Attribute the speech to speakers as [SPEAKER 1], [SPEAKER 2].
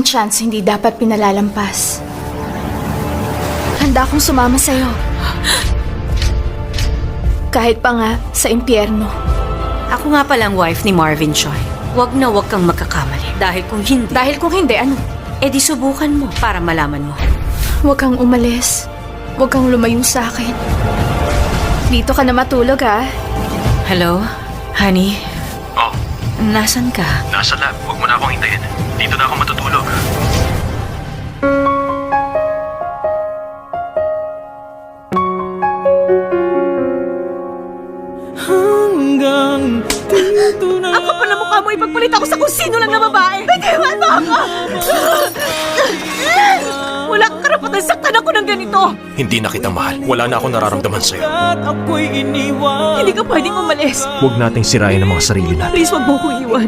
[SPEAKER 1] chance hindi dapat pinalalampas. Handa akong sumama sa'yo. Kahit pa nga sa impyerno.
[SPEAKER 2] Ako nga palang wife ni Marvin Choi. Huwag na huwag kang magkakamali. Dahil kung hindi, ano? Eh di subukan mo para malaman mo.
[SPEAKER 1] Huwag kang umalis. Huwag kang lumayo sa akin. Dito ka na matulog, ha?
[SPEAKER 2] Hello? Honey?
[SPEAKER 3] Oh,
[SPEAKER 2] Nasaan ka?
[SPEAKER 3] nasa lab. Huwag mo na akong hintayin. Dito na ako matutulog.
[SPEAKER 2] Ako pa na mukha mo ipagpalit ako sa kung sino lang na babae. Bitiwan mo ako! Wala kang karapatan saktan ako ng ganito.
[SPEAKER 3] Hindi na kita mahal. Wala na akong nararamdaman sa'yo.
[SPEAKER 2] Hindi ka pwedeng umalis.
[SPEAKER 3] Huwag nating sirain ang mga sarili natin.
[SPEAKER 2] Please, wag mo akong iwan.